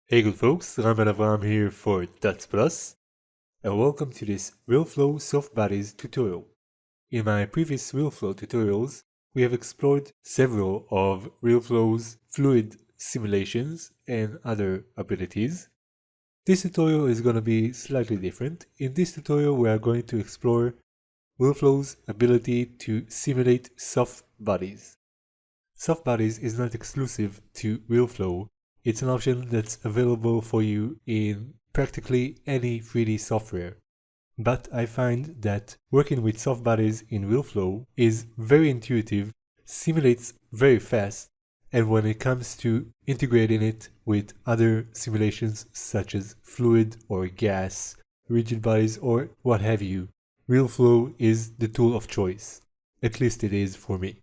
Hey good folks, Ram and Avram here for Tuts Plus, and welcome to this Realflow Soft Bodies tutorial. In my previous Realflow tutorials, we have explored several of Realflow's fluid simulations and other abilities. This tutorial is going to be slightly different. In this tutorial, we are going to explore Realflow's ability to simulate soft bodies. Soft bodies is not exclusive to Realflow. It's an option that's available for you in practically any 3D software. But I find that working with soft bodies in Realflow is very intuitive, simulates very fast, and when it comes to integrating it with other simulations such as fluid or gas, rigid bodies, or what have you, Realflow is the tool of choice. At least it is for me.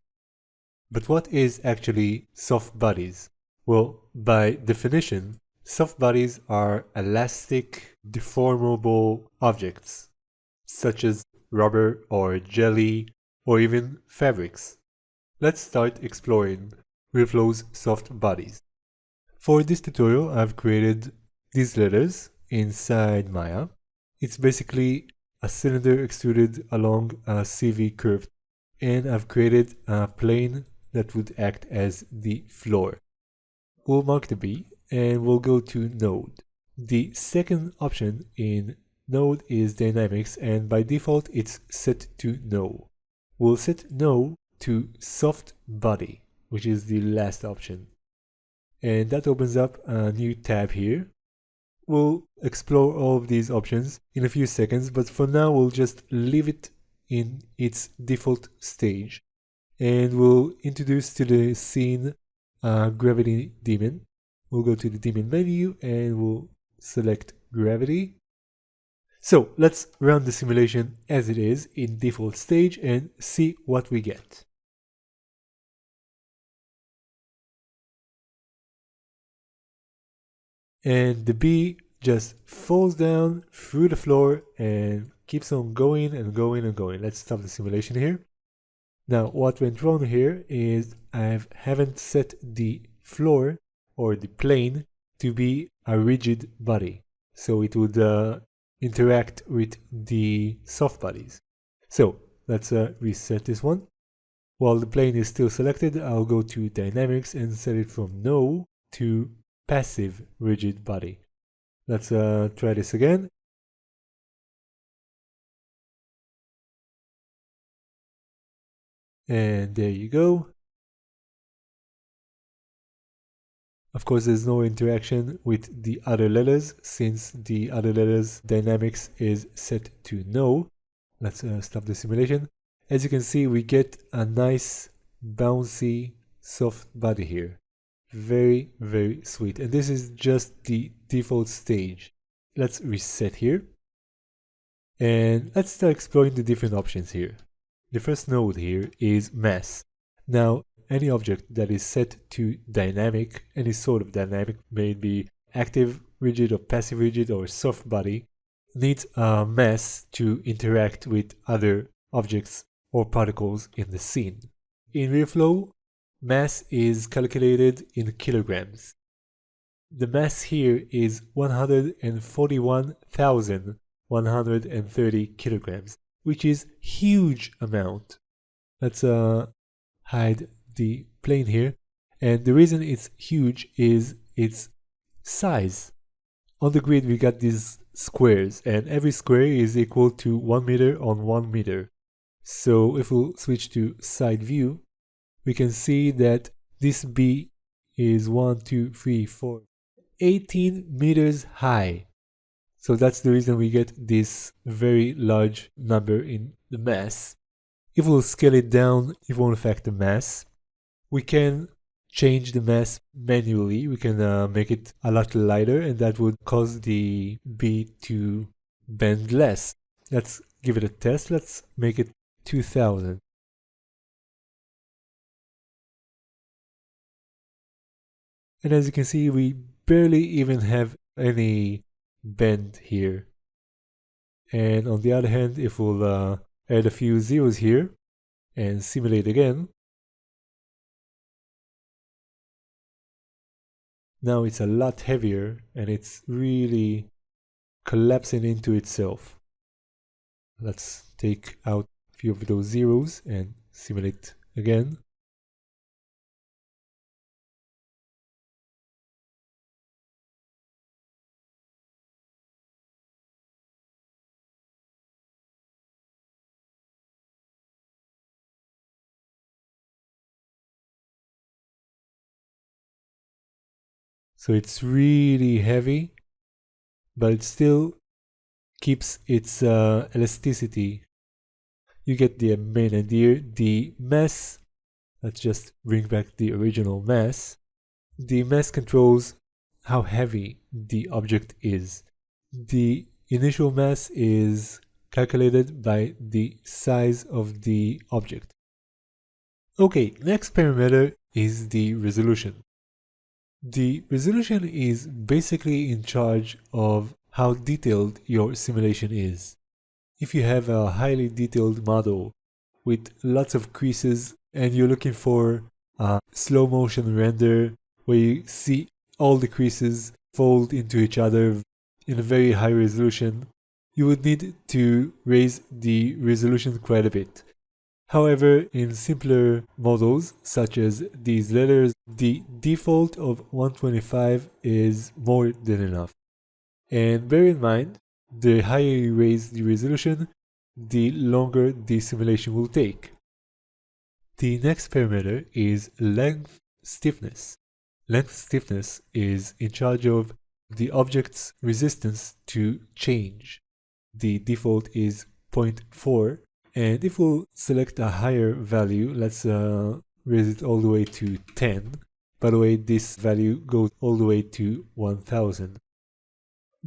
But what is actually soft bodies? Well, by definition, soft bodies are elastic, deformable objects, such as rubber or jelly or even fabrics. Let's start exploring Realflow's soft bodies. For this tutorial, I've created these letters inside Maya. It's basically a cylinder extruded along a CV curve, and I've created a plane that would act as the floor. We'll mark the B and we'll go to Node. The second option in Node is Dynamics, and by default it's set to No. We'll set No to Soft Body, which is the last option. And that opens up a new tab here. We'll explore all of these options in a few seconds, but for now we'll just leave it in its default stage. And we'll introduce to the scene a gravity daemon. We'll go to the daemon menu and we'll select gravity. So let's run the simulation as it is in default stage and see what we get. And the bee just falls down through the floor and keeps on going and going and going. Let's stop the simulation here. Now, what went wrong here is I haven't set the floor or the plane to be a rigid body, so it would interact with the soft bodies. So let's reset this one. While the plane is still selected, I'll go to Dynamics and set it from No to Passive Rigid Body. Let's try this again. And there you go. Of course, there's no interaction with the other letters since the other letters dynamics is set to no. Let's stop the simulation. As you can see, we get a nice bouncy soft body here. Very, very sweet. And this is just the default stage. Let's reset here. And let's start exploring the different options here. The first node here is mass. Now, any object that is set to dynamic, any sort of dynamic, maybe active rigid or passive rigid or soft body, needs a mass to interact with other objects or particles in the scene. In Realflow, mass is calculated in kilograms. The mass here is 141,130 kilograms, which is huge amount. Let's hide the plane here, and the reason it's huge is its size. On the grid we got these squares, and every square is equal to 1 meter on 1 meter. So if we'll switch to side view, we can see that this B is 18 meters high. So that's the reason we get this very large number in the mass. If we'll scale it down, it won't affect the mass. We can change the mass manually. We can make it a lot lighter, and that would cause the B to bend less. Let's give it a test. Let's make it 2000. And as you can see, we barely even have any bend here. And on the other hand, if we'll add a few zeros here and simulate again, Now it's a lot heavier and it's really collapsing into itself. Let's take out a few of those zeros and simulate again. So it's really heavy, but it still keeps its elasticity. You get the main idea. The mass, let's just bring back the original mass. The mass controls how heavy the object is. The initial mass is calculated by the size of the object. Okay, next parameter is the resolution. The resolution is basically in charge of how detailed your simulation is. If you have a highly detailed model with lots of creases and you're looking for a slow motion render where you see all the creases fold into each other in a very high resolution, you would need to raise the resolution quite a bit. However, in simpler models, such as these letters, the default of 125 is more than enough. And bear in mind, the higher you raise the resolution, the longer the simulation will take. The next parameter is length stiffness. Length stiffness is in charge of the object's resistance to change. The default is 0.4, and if we'll select a higher value, let's raise it all the way to 10. By the way, this value goes all the way to 1000.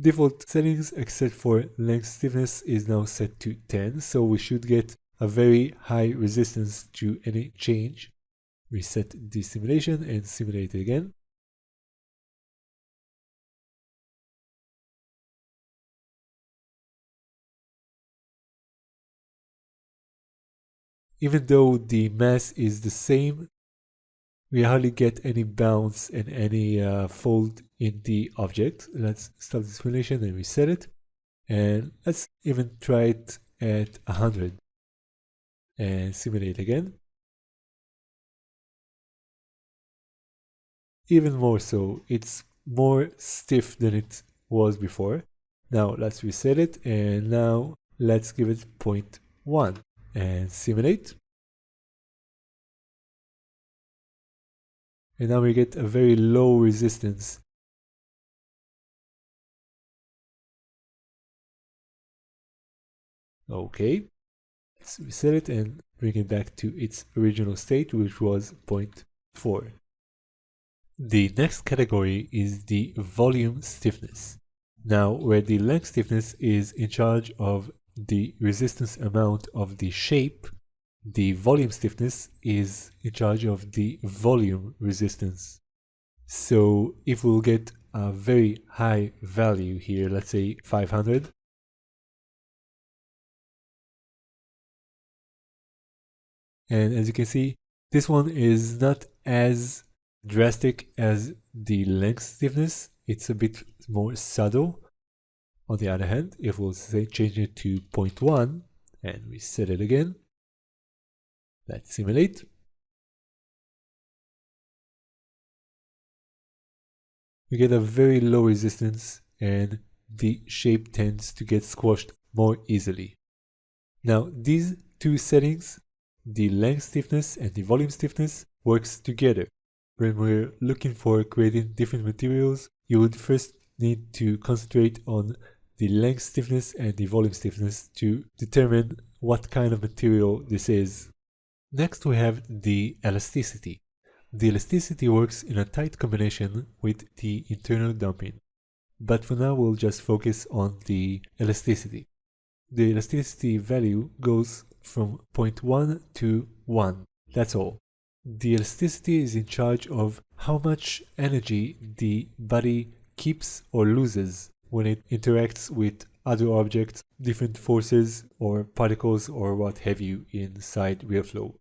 Default settings except for length stiffness is now set to 10, so we should get a very high resistance to any change. Reset the simulation and simulate it again. Even though the mass is the same, we hardly get any bounce and any fold in the object. Let's stop the simulation and reset it. And let's even try it at 100 and simulate again. Even more so, it's more stiff than it was before. Now let's reset it, and now let's give it 0.1 and simulate. And now we get a very low resistance. Okay, let's reset it and bring it back to its original state, which was 0.4. The next category is the volume stiffness. Now, where the length stiffness is in charge of the resistance amount of the shape, the volume stiffness is in charge of the volume resistance. So if we'll get a very high value here, let's say 500, and as you can see, this one is not as drastic as the length stiffness. It's a bit more subtle. On the other hand, if we'll say change it to 0.1 and reset it again, let's simulate. We get a very low resistance and the shape tends to get squashed more easily. Now these two settings, the length stiffness and the volume stiffness, works together. When we're looking for creating different materials, you would first need to concentrate on the length stiffness and the volume stiffness to determine what kind of material this is. Next we have the elasticity. The elasticity works in a tight combination with the internal damping. But for now we'll just focus on the elasticity. The elasticity value goes from 0.1 to 1. That's all. The elasticity is in charge of how much energy the body keeps or loses when it interacts with other objects, different forces or particles or what have you inside Realflow.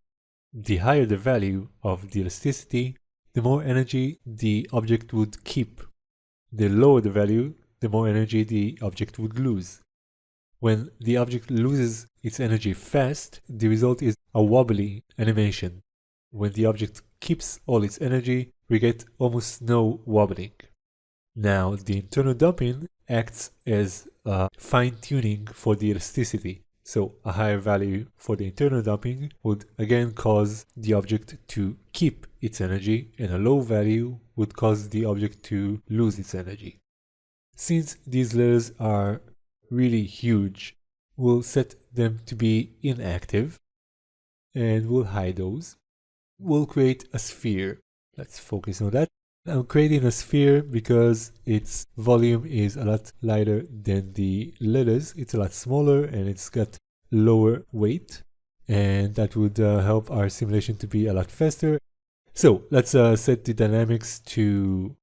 The higher the value of the elasticity, the more energy the object would keep. The lower the value, the more energy the object would lose. When the object loses its energy fast, the result is a wobbly animation. When the object keeps all its energy, we get almost no wobbling. Now, the internal damping acts as a fine-tuning for the elasticity. So a higher value for the internal damping would again cause the object to keep its energy, and a low value would cause the object to lose its energy. Since these layers are really huge, we'll set them to be inactive and we'll hide those. We'll create a sphere. Let's focus on that. I'm creating a sphere because its volume is a lot lighter than the letters. It's a lot smaller and it's got lower weight, and that would help our simulation to be a lot faster. So let's set the dynamics to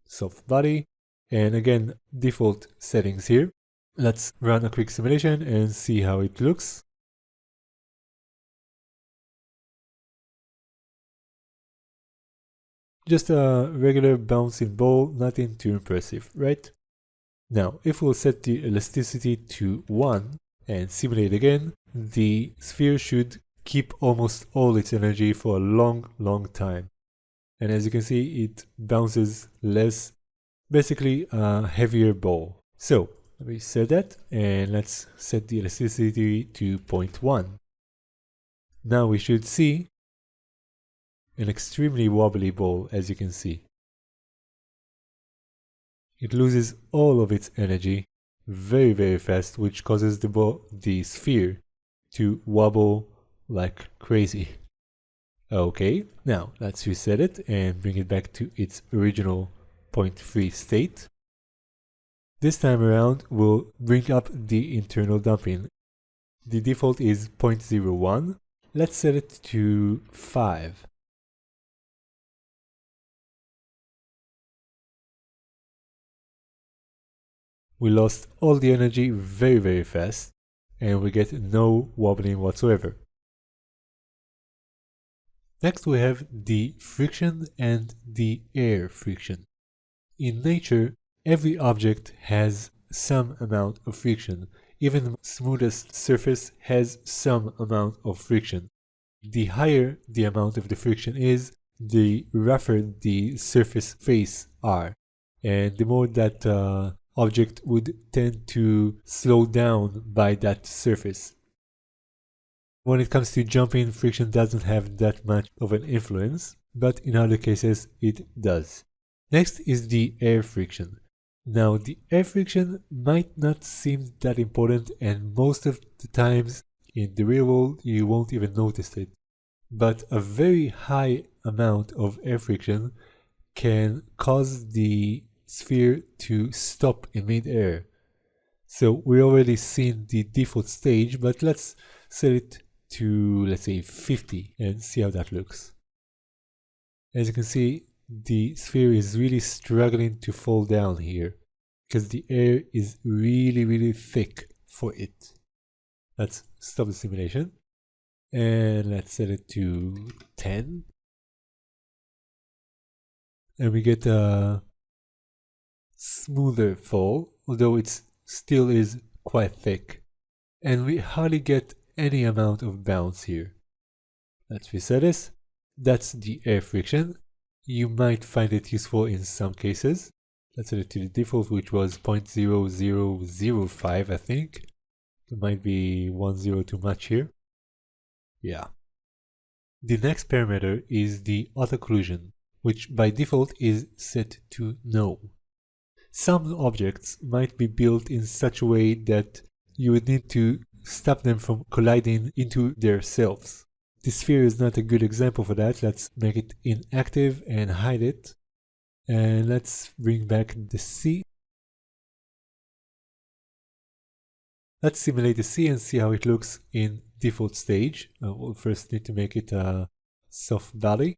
soft body, and again, default settings here. Let's run a quick simulation and see how it looks. Just a regular bouncing ball, nothing too impressive, right? Now, if we'll set the elasticity to 1 and simulate again, the sphere should keep almost all its energy for a long time. And as you can see, it bounces less, basically a heavier ball. So, let me set that, and let's set the elasticity to 0.1. Now we should see an extremely wobbly ball, as you can see. It loses all of its energy very fast, which causes the sphere to wobble like crazy. Okay, now let's reset it and bring it back to its original 0.3 state. This time around, we'll bring up the internal damping. The default is 0.01. Let's set it to 5. We lost all the energy very fast, and we get no wobbling whatsoever. Next we have the friction and the air friction. In nature, every object has some amount of friction. Even the smoothest surface has some amount of friction. The higher the amount of the friction is, the rougher the surface face are, and the more that object would tend to slow down by that surface. When it comes to jumping, friction doesn't have that much of an influence, but in other cases it does. Next is the air friction. Now, the air friction might not seem that important, and most of the times in the real world you won't even notice it. But a very high amount of air friction can cause the sphere to stop in mid-air. So we already seen the default stage, but let's set it to, let's say, 50 and see how that looks. As you can see, the sphere is really struggling to fall down here because the air is really thick for it. Let's stop the simulation and let's set it to 10. And we get a smoother fall, although it still is quite thick. And we hardly get any amount of bounce here. Let's reset this. That's the air friction. You might find it useful in some cases. Let's set it to the default, which was 0.0005, I think. It might be 10 too much here. Yeah. The next parameter is the autoocclusion, which by default is set to no. Some objects might be built in such a way that you would need to stop them from colliding into themselves. The sphere is not a good example for that. Let's make it inactive and hide it. And let's bring back the sea. Let's simulate the sea and see how it looks in default stage. We'll first need to make it a soft body.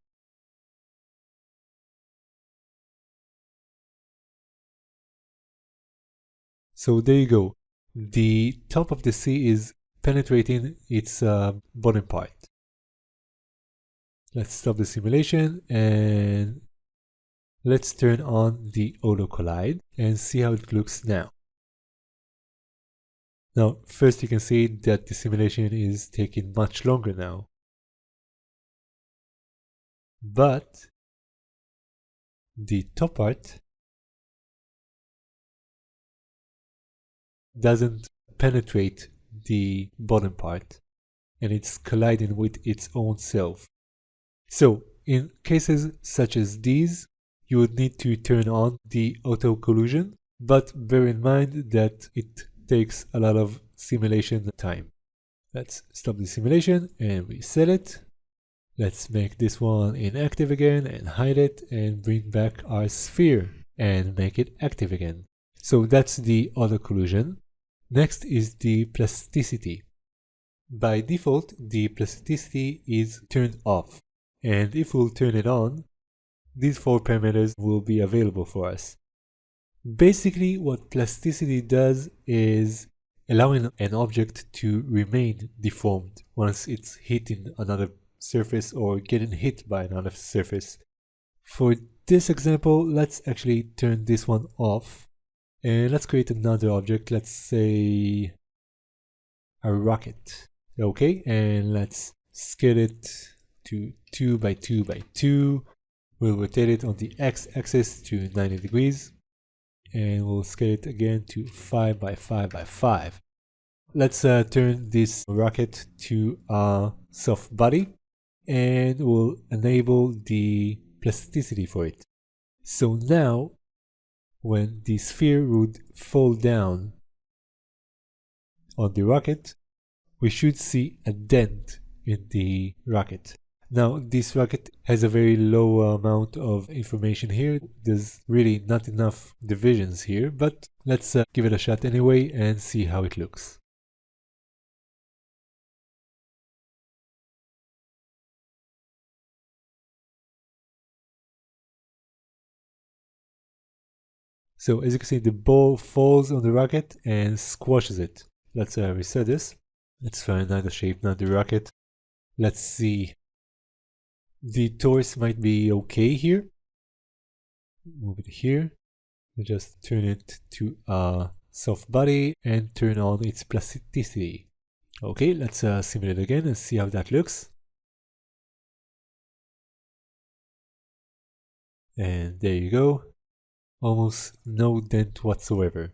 So there you go. The top of the sea is penetrating its bottom part. Let's stop the simulation and let's turn on the auto collide and see how it looks now. Now, first you can see that the simulation is taking much longer now. But the top part doesn't penetrate the bottom part, and it's colliding with its own self. So, in cases such as these, you would need to turn on the auto collision, but bear in mind that it takes a lot of simulation time. Let's stop the simulation and reset it. Let's make this one inactive again and hide it and bring back our sphere and make it active again. So that's the auto collision. Next is the plasticity. By default, the plasticity is turned off, and if we'll turn it on, these 4 parameters will be available for us. Basically, what plasticity does is allowing an object to remain deformed once it's hitting another surface or getting hit by another surface. For this example, let's actually turn this one off and let's create another object. Let's say a rocket. Okay, and let's scale it to 2 by 2 by 2. We'll rotate it on the x-axis to 90 degrees and we'll scale it again to 5 by 5 by 5. Let's turn this rocket to a soft body and we'll enable the plasticity for it. So now when the sphere would fall down on the rocket, we should see a dent in the rocket. Now this rocket has a very low amount of information here. There's really not enough divisions here, but let's give it a shot anyway and see how it looks. So as you can see, the ball falls on the rocket and squashes it. Let's reset this. Let's find another shape, not the rocket. Let's see. The torus might be okay here. Move it here. Just turn it to a soft body and turn on its plasticity. Okay, let's simulate again and see how that looks. And there you go. Almost no dent whatsoever.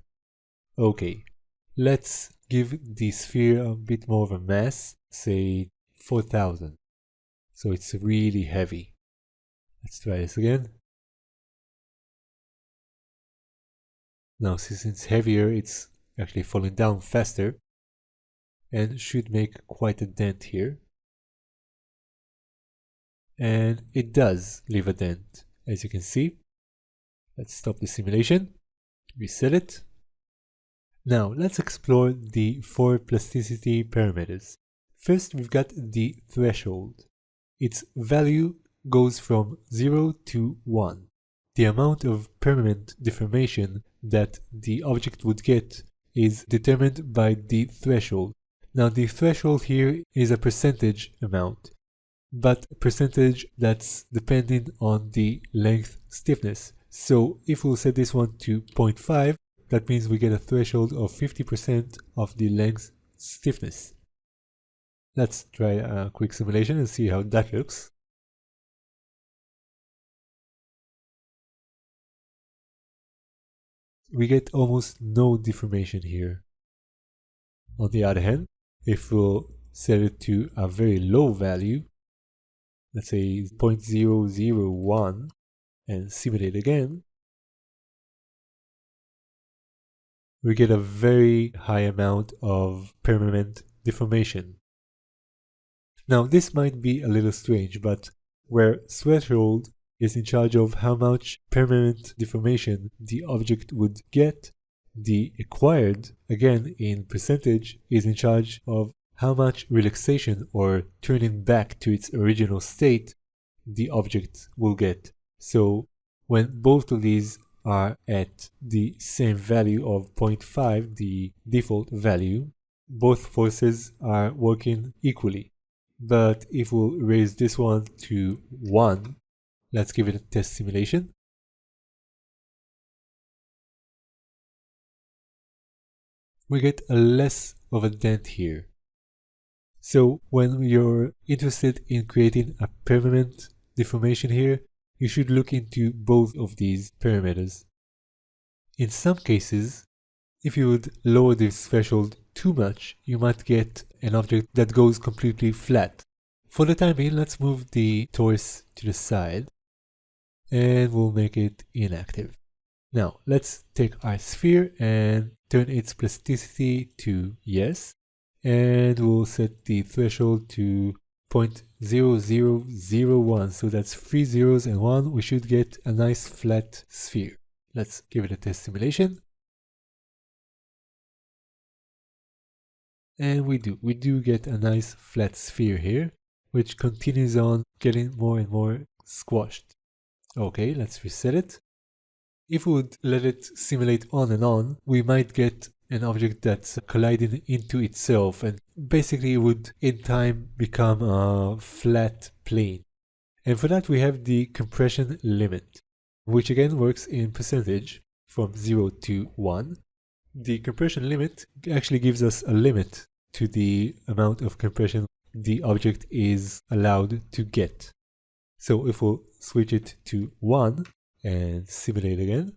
Okay, let's give the sphere a bit more of a mass, say 4000. So it's really heavy. Let's try this again. Now since it's heavier, it's actually falling down faster and should make quite a dent here. And it does leave a dent, as you can see. Let's stop the simulation, reset it. Now let's explore the 4 plasticity parameters. First, we've got the threshold. Its value goes from 0 to 1. The amount of permanent deformation that the object would get is determined by the threshold. Now the threshold here is a percentage amount, but a percentage that's depending on the length stiffness. So if we'll set this one to 0.5, that means we get a threshold of 50% of the length stiffness. Let's try a quick simulation and see how that looks. We get almost no deformation here. On the other hand, if we'll set it to a very low value, let's say 0.001, and simulate again, we get a very high amount of permanent deformation. Now this might be a little strange, but where threshold is in charge of how much permanent deformation the object would get, the acquired, again in percentage, is in charge of how much relaxation or turning back to its original state the object will get. So when both of these are at the same value of 0.5, the default value, both forces are working equally. But if we'll raise this one to 1, let's give it a test simulation. We get a less of a dent here. So when you're interested in creating a permanent deformation here, you should look into both of these parameters. In some cases, if you would lower this threshold too much, you might get an object that goes completely flat. For the time being, let's move the torus to the side and we'll make it inactive. Now, let's take our sphere and turn its plasticity to yes, and we'll set the threshold to 0.0001, so that's 3 zeros and 1. We should get a nice flat sphere. Let's give it a test simulation. And we do get a nice flat sphere here, which continues on getting more and more squashed. Okay, let's reset it. If we would let it simulate on and on, we might get an object that's colliding into itself and basically would in time become a flat plane. And for that we have the compression limit, which again works in percentage from 0 to 1. The compression limit actually gives us a limit to the amount of compression the object is allowed to get. So if we'll switch it to 1 and simulate again,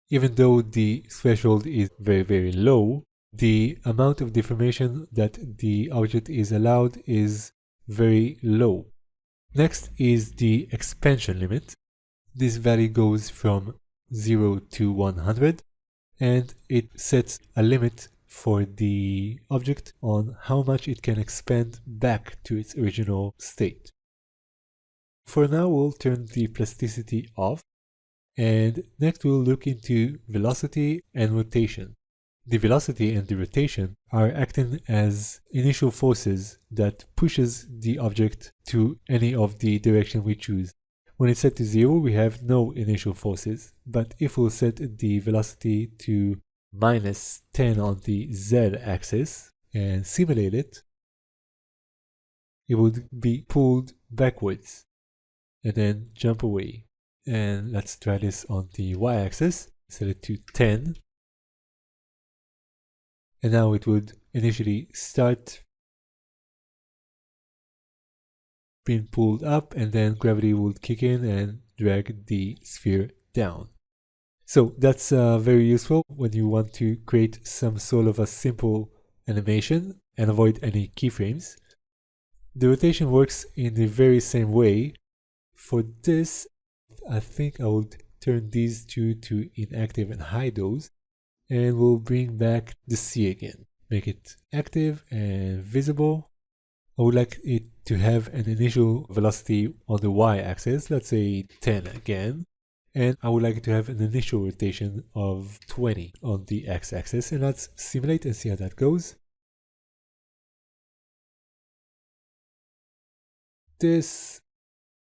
even though the threshold is very, very low, the amount of deformation that the object is allowed is very low. Next is the expansion limit. This value goes from 0 to 100, and it sets a limit for the object on how much it can expand back to its original state. For now, we'll turn the plasticity off, and next we'll look into velocity and rotation. The velocity and the rotation are acting as initial forces that pushes the object to any of the direction we choose. When it's set to 0, we have no initial forces, but if we'll set the velocity to -10 on the z-axis and simulate it, it would be pulled backwards and then jump away. And let's try this on the y-axis, set it to 10. And now it would initially start being pulled up, and then gravity would kick in and drag the sphere down. So that's very useful when you want to create some sort of a simple animation and avoid any keyframes. The rotation works in the very same way. For this, I think I would turn these two to inactive and hide those, and we'll bring back the C again. Make it active and visible. I would like it to have an initial velocity on the y-axis, let's say 10 again, and I would like it to have an initial rotation of 20 on the x-axis, and let's simulate and see how that goes. This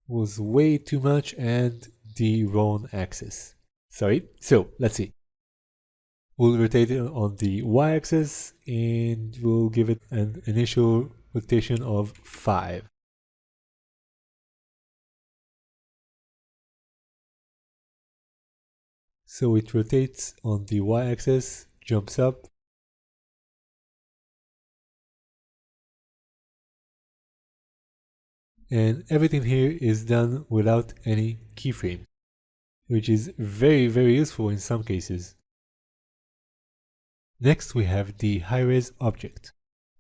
was way too much and the wrong axis. Sorry, so let's see. We'll rotate it on the y-axis and we'll give it an initial rotation of 5. So it rotates on the y-axis, jumps up, and everything here is done without any keyframe, which is very, very useful in some cases. Next we have the high-res object.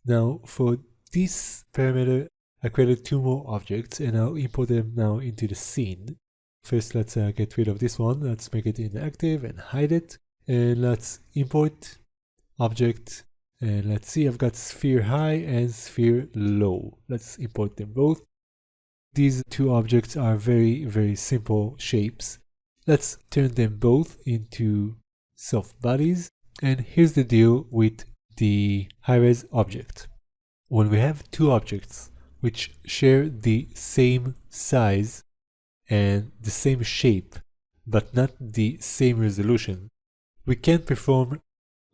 Now for this parameter, I created 2 more objects and I'll import them now into the scene. First let's get rid of this one, let's make it inactive and hide it. And let's import object, and let's see, I've got sphere high and sphere low. Let's import them both. These 2 objects are very, very simple shapes. Let's turn them both into soft bodies. And here's the deal with the high-res object. When we have 2 objects which share the same size and the same shape, but not the same resolution, we can perform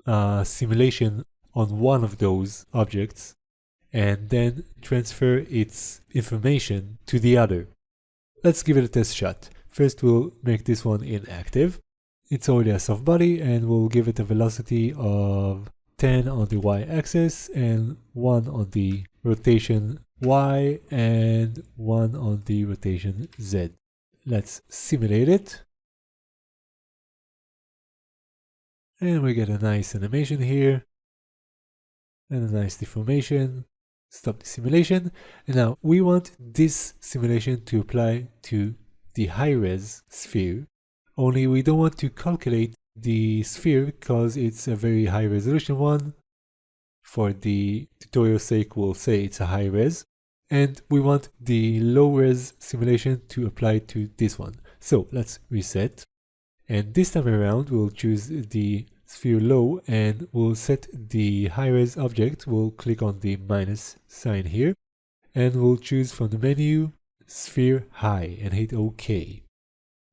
a simulation on one of those objects and then transfer its information to the other. Let's give it a test shot. First we'll make this one inactive. It's already a soft body and we'll give it a velocity of 10 on the y-axis and 1 on the rotation y and 1 on the rotation z. Let's simulate it. And we get a nice animation here and a nice deformation. Stop the simulation. And now we want this simulation to apply to the high-res sphere, only we don't want to calculate the sphere because it's a very high resolution one. For the tutorial sake, we'll say it's a high res. And we want the low res simulation to apply to this one. So let's reset. And this time around, we'll choose the sphere low and we'll set the high res object. We'll click on the minus sign here and we'll choose from the menu sphere high and hit OK.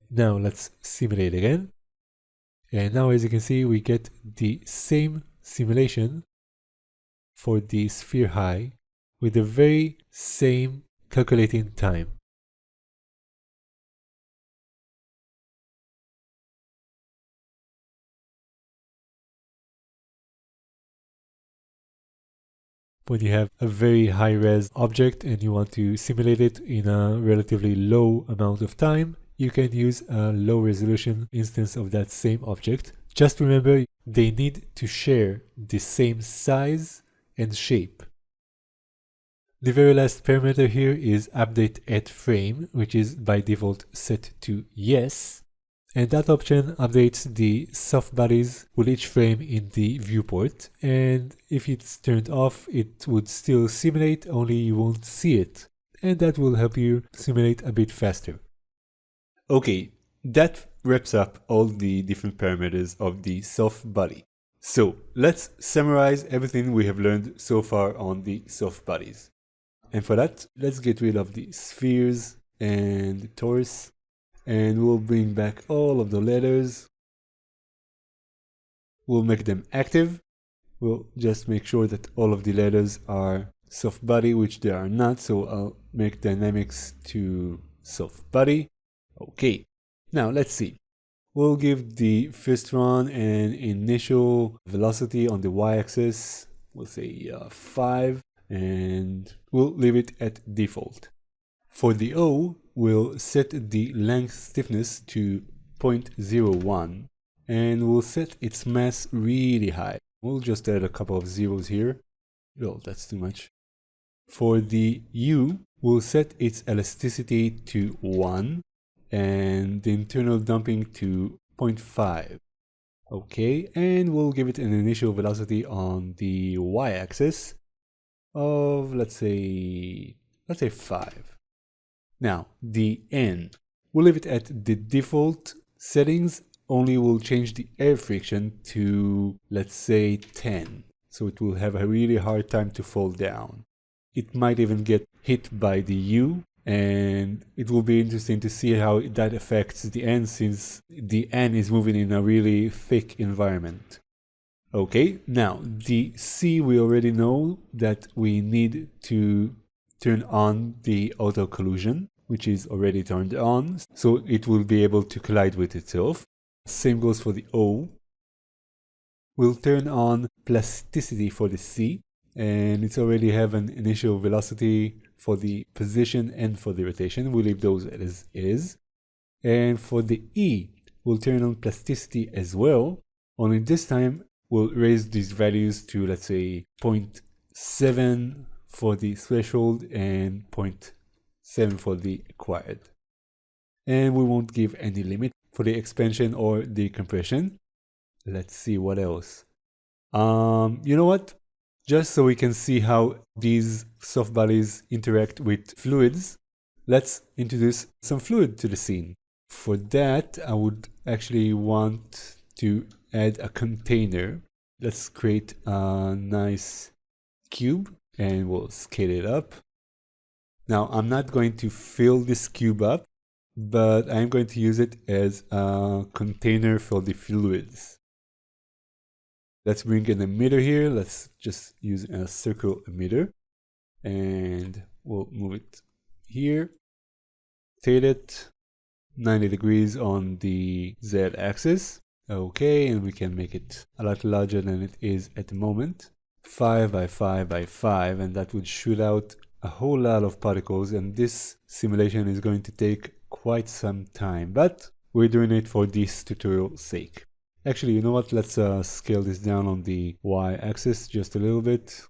Now let's simulate again. And now as you can see, we get the same simulation for the sphere high with the very same calculating time. When you have a very high-res object and you want to simulate it in a relatively low amount of time, you can use a low-resolution instance of that same object. Just remember, they need to share the same size and shape. The very last parameter here is update at frame, which is by default set to yes. And that option updates the soft bodies with each frame in the viewport. And if it's turned off, it would still simulate, only you won't see it. And that will help you simulate a bit faster. Okay, that wraps up all the different parameters of the soft body. So let's summarize everything we have learned so far on the soft bodies. And for that, let's get rid of the spheres and the torus. And we'll bring back all of the letters. We'll make them active. We'll just make sure that all of the letters are soft body, which they are not. So I'll make dynamics to soft body. Okay, now let's see. We'll give the first one an initial velocity on the y-axis. We'll say 5 and we'll leave it at default. For the O, we'll set the length stiffness to 0.01 and we'll set its mass really high. We'll just add a couple of zeros here. Oh, that's too much. For the U, we'll set its elasticity to 1 and the internal dumping to 0.5. Okay, and we'll give it an initial velocity on the y-axis of let's say 5. Now, the N, we'll leave it at the default settings, only we'll change the air friction to, let's say, 10. So it will have a really hard time to fall down. It might even get hit by the U, and it will be interesting to see how that affects the N since the N is moving in a really thick environment. Okay, now the C, we already know that we need to turn on the auto collision, which is already turned on, so it will be able to collide with itself. Same goes for the O. We'll turn on plasticity for the C, and it's already have an initial velocity for the position and for the rotation. We'll leave those as is. And for the E, we'll turn on plasticity as well, only this time we'll raise these values to, let's say, 0.7 for the threshold and 0.7 for the acquired. And we won't give any limit for the expansion or the compression. Let's see what else. You know what? Just so we can see how these soft bodies interact with fluids, let's introduce some fluid to the scene. For that, I would actually want to add a container. Let's create a nice cube and we'll scale it up. Now, I'm not going to fill this cube up, but I'm going to use it as a container for the fluids. Let's bring an emitter here. Let's just use a circle emitter. And we'll move it here. Rotate it 90 degrees on the Z axis. Okay, and we can make it a lot larger than it is at the moment. 5 by 5 by 5, and that would shoot out a whole lot of particles, and this simulation is going to take quite some time, but we're doing it for this tutorial's sake. Actually, you know what? Let's scale this down on the y-axis just a little bit.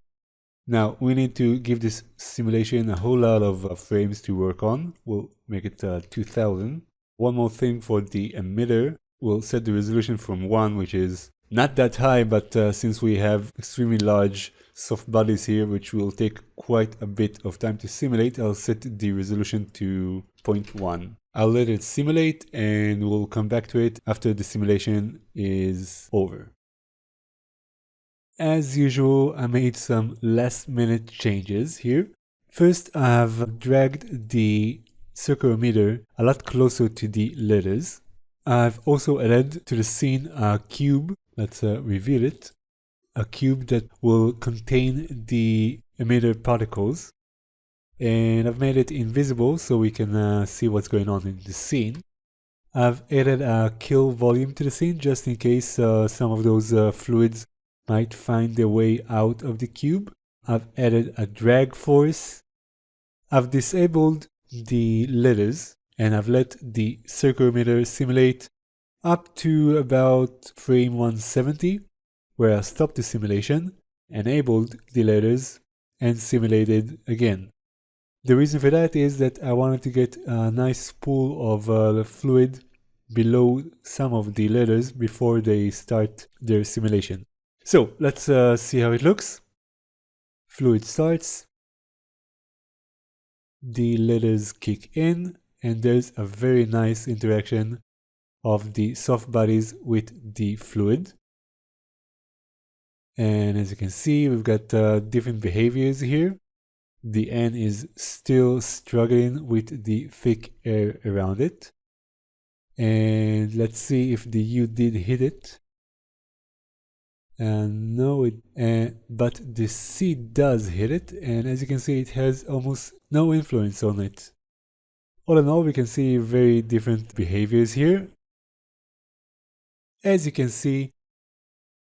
Now, we need to give this simulation a whole lot of frames to work on. We'll make it 2000. One more thing for the emitter, we'll set the resolution from 1, which is not that high, but since we have extremely large soft bodies here, which will take quite a bit of time to simulate, I'll set the resolution to 0.1. I'll let it simulate and we'll come back to it after the simulation is over. As usual, I made some last-minute changes here. First, I've dragged the circle emitter a lot closer to the letters. I've also added to the scene a cube. Let's reveal it. A cube that will contain the emitter particles. And I've made it invisible so we can see what's going on in the scene. I've added a kill volume to the scene just in case some of those fluids might find their way out of the cube. I've added a drag force. I've disabled the letters and I've let the circle emitter simulate up to about frame 170, where I stopped the simulation, enabled the letters, and simulated again. The reason for that is that I wanted to get a nice pool of fluid below some of the letters before they start their simulation. So let's see how it looks. Fluid starts. The letters kick in, and there's a very nice interaction of the soft bodies with the fluid. And as you can see, we've got different behaviors here. The N is still struggling with the thick air around it. And let's see if the U did hit it. No, but the C does hit it, and as you can see, it has almost no influence on it. All in all, we can see very different behaviors here. As you can see,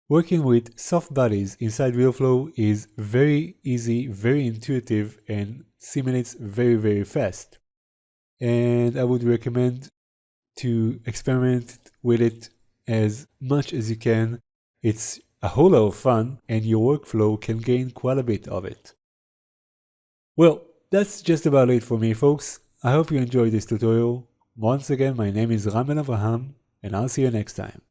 working with soft bodies inside Realflow is very easy, very intuitive, and simulates very, very fast. And I would recommend to experiment with it as much as you can. It's a whole lot of fun, and your workflow can gain quite a bit of it. Well, that's just about it for me, folks. I hope you enjoyed this tutorial. Once again, my name is Ram Ben Avraham, and I'll see you next time.